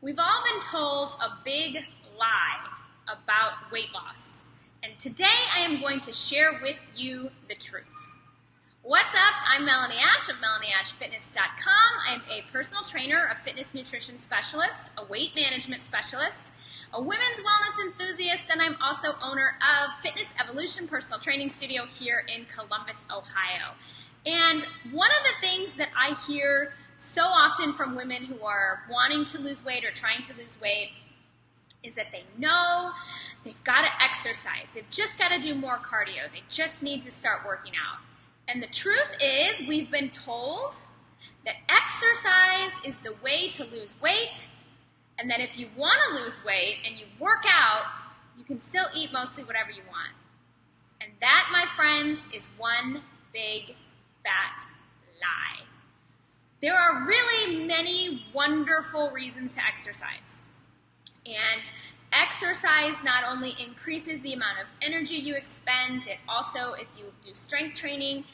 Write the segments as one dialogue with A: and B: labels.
A: We've all been told a big lie about weight loss, and today I am going to share with you the truth. What's up? I'm Melanie Ash of MelanieAshFitness.com. I'm a personal trainer, a fitness nutrition specialist, a weight management specialist, a women's wellness enthusiast, and I'm also owner of Fitness Evolution Personal Training Studio here in Columbus, Ohio. And one of the things that I hear so often from women who are wanting to lose weight or trying to lose weight is that they know they've got to exercise. They've just got to do more cardio. They just need to start working out. And the truth is, we've been told that exercise is the way to lose weight, and that if you want to lose weight and you work out, you can still eat mostly whatever you want. And that, my friends, is one big fat lie. There are really many wonderful reasons to exercise. And exercise not only increases the amount of energy you expend, it also, if you do strength training,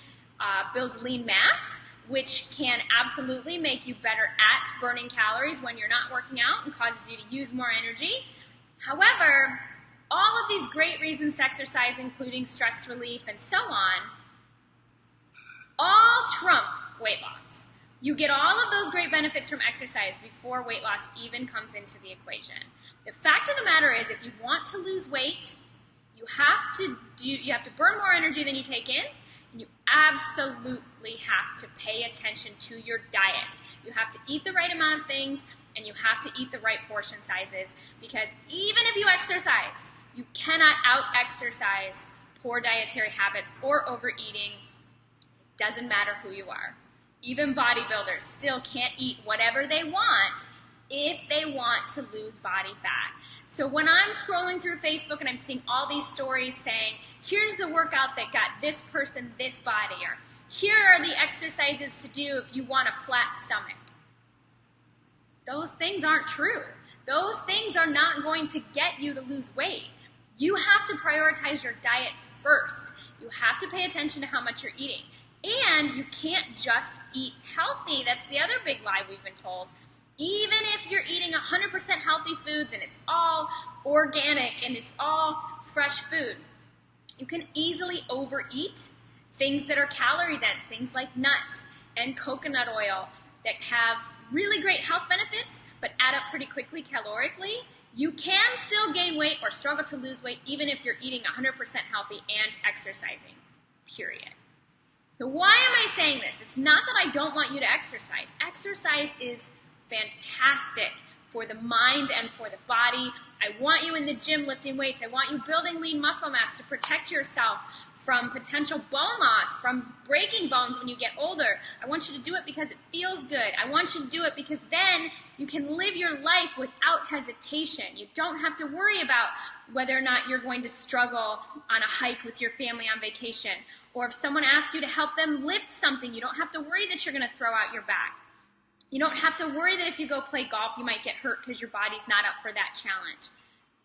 A: builds lean mass, which can absolutely make you better at burning calories when you're not working out and causes you to use more energy. However, all of these great reasons to exercise, including stress relief and so on, all trump weight loss. You get all of those great benefits from exercise before weight loss even comes into the equation. The fact of the matter is, if you want to lose weight, you have to burn more energy than you take in, and you absolutely have to pay attention to your diet. You have to eat the right amount of things, and you have to eat the right portion sizes, because even if you exercise, you cannot out-exercise poor dietary habits or overeating. It doesn't matter who you are. Even bodybuilders still can't eat whatever they want if they want to lose body fat. So when I'm scrolling through Facebook and I'm seeing all these stories saying, here's the workout that got this person this body, or here are the exercises to do if you want a flat stomach. Those things aren't true. Those things are not going to get you to lose weight. You have to prioritize your diet first. You have to pay attention to how much you're eating. And you can't just eat healthy. That's the other big lie we've been told. Even if you're eating 100% healthy foods and it's all organic and it's all fresh food, you can easily overeat things that are calorie dense, things like nuts and coconut oil that have really great health benefits but add up pretty quickly calorically. You can still gain weight or struggle to lose weight even if you're eating 100% healthy and exercising, period. So why am I saying this? It's not that I don't want you to exercise. Exercise is fantastic for the mind and for the body. I want you in the gym lifting weights. I want you building lean muscle mass to protect yourself from potential bone loss, from breaking bones when you get older. I want you to do it because it feels good. I want you to do it because then you can live your life without hesitation. You don't have to worry about whether or not you're going to struggle on a hike with your family on vacation. Or if someone asks you to help them lift something, you don't have to worry that you're going to throw out your back. You don't have to worry that if you go play golf, you might get hurt because your body's not up for that challenge.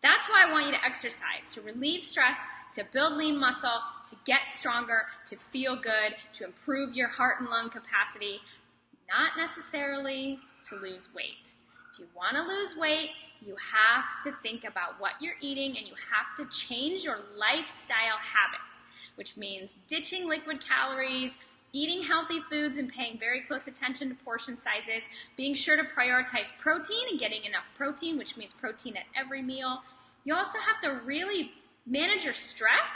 A: That's why I want you to exercise, to relieve stress, to build lean muscle, to get stronger, to feel good, to improve your heart and lung capacity, not necessarily to lose weight. If you want to lose weight, you have to think about what you're eating and you have to change your lifestyle habits, which means ditching liquid calories, eating healthy foods and paying very close attention to portion sizes, being sure to prioritize protein and getting enough protein, which means protein at every meal. You also have to really manage your stress,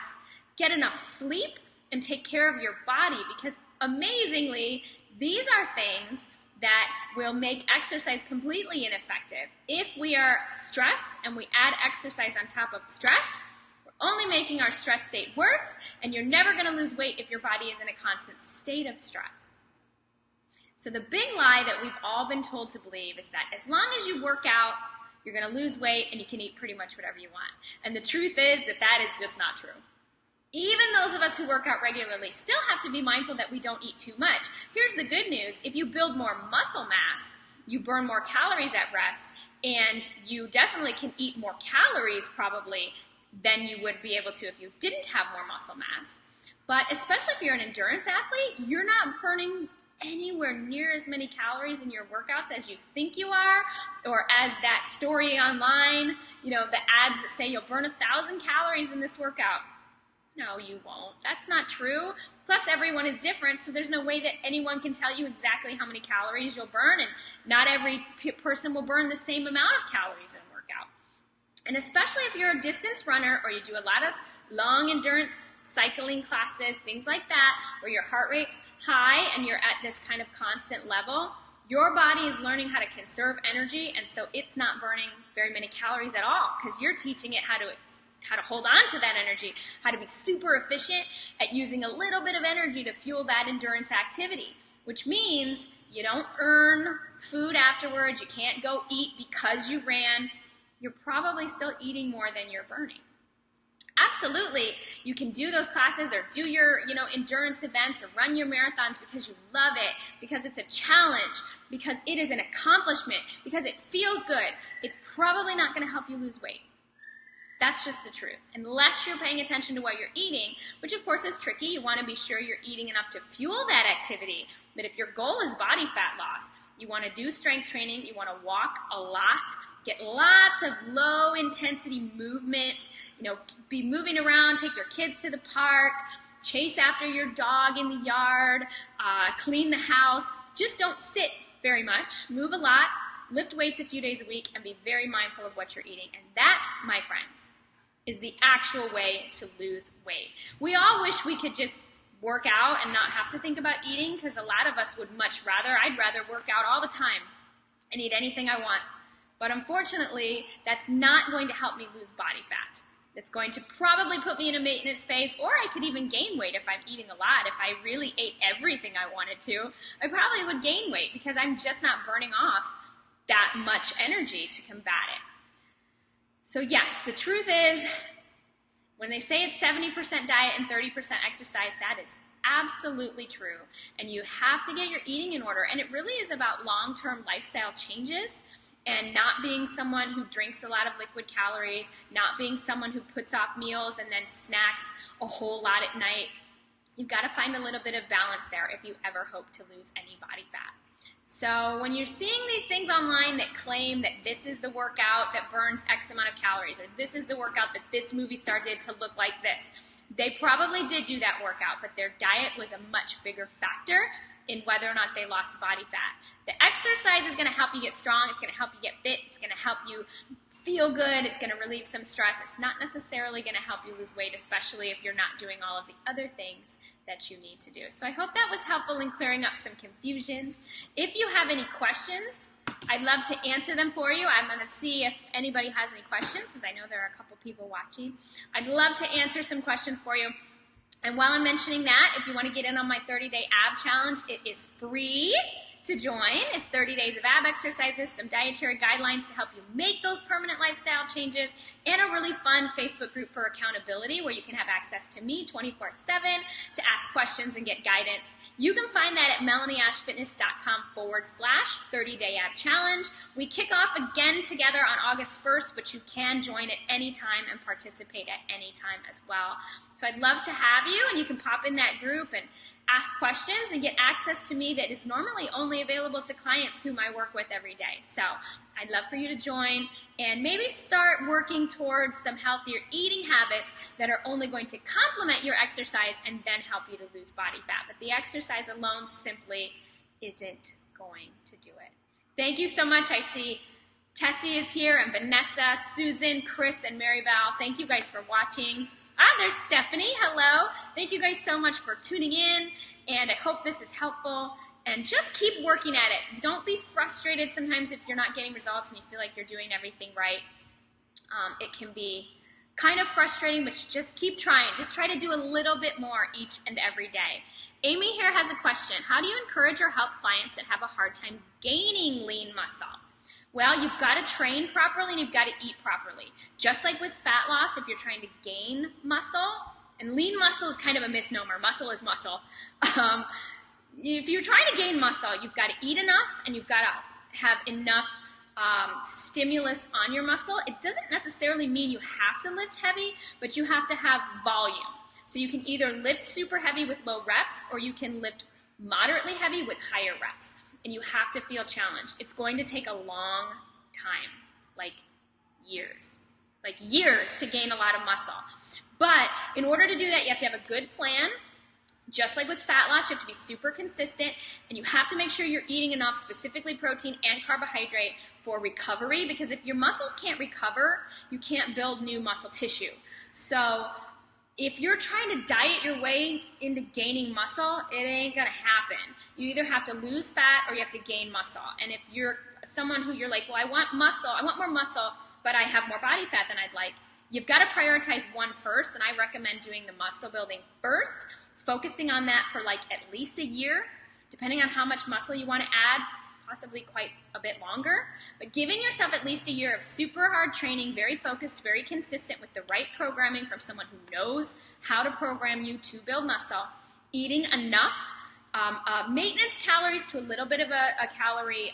A: get enough sleep, and take care of your body, because amazingly, these are things that will make exercise completely ineffective. If we are stressed and we add exercise on top of stress, only making our stress state worse, and you're never going to lose weight if your body is in a constant state of stress. So the big lie that we've all been told to believe is that as long as you work out, you're going to lose weight and you can eat pretty much whatever you want. And the truth is that that is just not true. Even those of us who work out regularly still have to be mindful that we don't eat too much. Here's the good news. If you build more muscle mass, you burn more calories at rest, and you definitely can eat more calories probably than you would be able to if you didn't have more muscle mass. But especially if you're an endurance athlete, you're not burning anywhere near as many calories in your workouts as you think you are, or as that story online, the ads that say you'll burn 1,000 calories in this workout. No, you won't. That's not true. Plus, everyone is different, so there's no way that anyone can tell you exactly how many calories you'll burn, and not every person will burn the same amount of calories in a workout. And especially if you're a distance runner or you do a lot of long endurance cycling classes, things like that, where your heart rate's high and you're at this kind of constant level, your body is learning how to conserve energy, and so it's not burning very many calories at all, because you're teaching it how to hold on to that energy, how to be super efficient at using a little bit of energy to fuel that endurance activity, which means you don't earn food afterwards, you can't go eat because you ran, you're probably still eating more than you're burning. Absolutely, you can do those classes or do your, endurance events or run your marathons because you love it, because it's a challenge, because it is an accomplishment, because it feels good. It's probably not going to help you lose weight. That's just the truth. Unless you're paying attention to what you're eating, which of course is tricky. You want to be sure you're eating enough to fuel that activity. But if your goal is body fat loss, you want to do strength training, you want to walk a lot, get lots of low intensity movement, be moving around, take your kids to the park, chase after your dog in the yard, clean the house. Just don't sit very much, move a lot, lift weights a few days a week, and be very mindful of what you're eating. And that, my friends, is the actual way to lose weight. We all wish we could just work out and not have to think about eating, because a lot of us would I'd rather work out all the time and eat anything I want. But unfortunately, that's not going to help me lose body fat. It's going to probably put me in a maintenance phase, or I could even gain weight if I'm eating a lot. If I really ate everything I wanted to, I probably would gain weight because I'm just not burning off that much energy to combat it. So yes, the truth is, when they say it's 70% diet and 30% exercise, that is absolutely true. And you have to get your eating in order. And it really is about long-term lifestyle changes, and not being someone who drinks a lot of liquid calories, not being someone who puts off meals and then snacks a whole lot at night. You've got to find a little bit of balance there if you ever hope to lose any body fat. So when you're seeing these things online that claim that this is the workout that burns X amount of calories, or this is the workout that this movie star did to look like this, they probably did do that workout, but their diet was a much bigger factor in whether or not they lost body fat. The exercise is going to help you get strong, it's going to help you get fit, it's going to help you feel good, it's going to relieve some stress. It's not necessarily going to help you lose weight, especially if you're not doing all of the other things that you need to do. So I hope that was helpful in clearing up some confusion. If you have any questions, I'd love to answer them for you. I'm going to see if anybody has any questions, because I know there are a couple people watching. I'd love to answer some questions for you. And while I'm mentioning that, if you want to get in on my 30-day ab challenge, it is free to join. It's 30 days of ab exercises, some dietary guidelines to help you make those permanent lifestyle changes, and a really fun Facebook group for accountability where you can have access to me 24/7 to ask questions and get guidance. You can find that at melanieashfitness.com/30-day ab challenge. We kick off again together on August 1st, but you can join at any time and participate at any time as well. So I'd love to have you, and you can pop in that group and ask questions and get access to me that is normally only available to clients whom I work with every day. So I'd love for you to join and maybe start working towards some healthier eating habits that are only going to complement your exercise and then help you to lose body fat. But the exercise alone simply isn't going to do it. Thank you so much. I see Tessie is here, and Vanessa, Susan, Chris, and Maribel. Thank you guys for watching. There's Stephanie. Hello. Thank you guys so much for tuning in, and I hope this is helpful. And just keep working at it. Don't be frustrated sometimes if you're not getting results and you feel like you're doing everything right. It can be kind of frustrating, but just keep trying. Just try to do a little bit more each and every day. Amy here has a question. How do you encourage or help clients that have a hard time gaining lean muscle? Well, you've got to train properly and you've got to eat properly. Just like with fat loss, if you're trying to gain muscle, and lean muscle is kind of a misnomer. Muscle is muscle. If you're trying to gain muscle, you've got to eat enough and you've got to have enough stimulus on your muscle. It doesn't necessarily mean you have to lift heavy, but you have to have volume. So you can either lift super heavy with low reps, or you can lift moderately heavy with higher reps. And you have to feel challenged. It's going to take a long time, like years to gain a lot of muscle. But in order to do that, you have to have a good plan. Just like with fat loss, you have to be super consistent, and you have to make sure you're eating enough, specifically protein and carbohydrate, for recovery, because if your muscles can't recover, you can't build new muscle tissue. So if you're trying to diet your way into gaining muscle, it ain't gonna happen. You either have to lose fat or you have to gain muscle. And if you're someone who you're like, well, I want more muscle, but I have more body fat than I'd like, you've got to prioritize one first, and I recommend doing the muscle building first, focusing on that for like at least a year, depending on how much muscle you want to add, possibly quite a bit longer. But giving yourself at least a year of super hard training, very focused, very consistent with the right programming from someone who knows how to program you to build muscle, eating enough, maintenance calories to a little bit of a calorie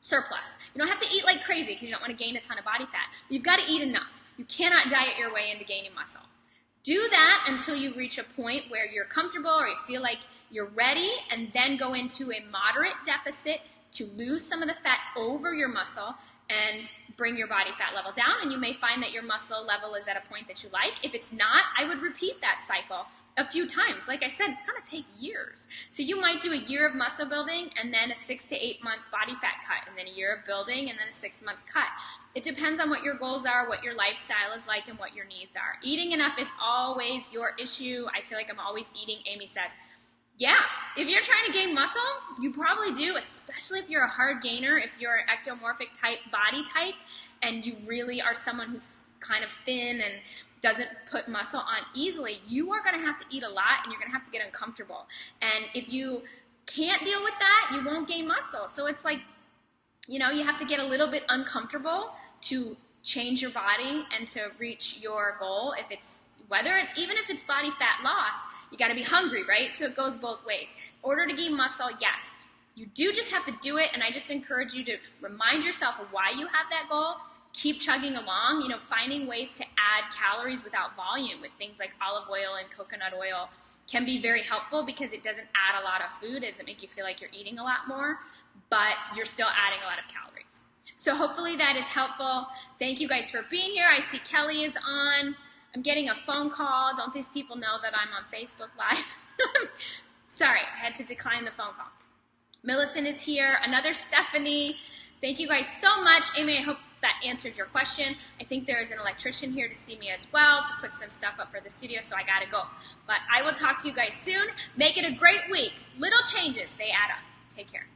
A: surplus. You don't have to eat like crazy because you don't want to gain a ton of body fat. You've got to eat enough. You cannot diet your way into gaining muscle. Do that until you reach a point where you're comfortable or you feel like you're ready, and then go into a moderate deficit to lose some of the fat over your muscle and bring your body fat level down, and you may find that your muscle level is at a point that you like. If it's not, I would repeat that cycle a few times. Like I said, it's going to take years. So you might do a year of muscle building and then a 6 to 8 month body fat cut, and then a year of building and then a 6 months cut. It depends on what your goals are, what your lifestyle is like, and what your needs are. Eating enough is always your issue. I feel like I'm always eating, Amy says. Yeah, if you're trying to gain muscle, you probably do, especially if you're a hard gainer, if you're an ectomorphic type body type, and you really are someone who's kind of thin and doesn't put muscle on easily. You are going to have to eat a lot, and you're going to have to get uncomfortable. And if you can't deal with that, you won't gain muscle. So it's like, you know, you have to get a little bit uncomfortable to change your body and to reach your goal. Even if it's body fat loss, you got to be hungry, right? So it goes both ways. In order to gain muscle, yes, you do just have to do it, and I just encourage you to remind yourself of why you have that goal. Keep chugging along, finding ways to add calories without volume with things like olive oil and coconut oil can be very helpful because it doesn't add a lot of food. It doesn't make you feel like you're eating a lot more, but you're still adding a lot of calories. So hopefully that is helpful. Thank you guys for being here. I see Kelly is on. I'm getting a phone call. Don't these people know that I'm on Facebook Live? Sorry, I had to decline the phone call. Millicent is here. Another Stephanie. Thank you guys so much. Amy, I hope that answered your question. I think there is an electrician here to see me as well to put some stuff up for the studio, so I gotta go. But I will talk to you guys soon. Make it a great week. Little changes, they add up. Take care.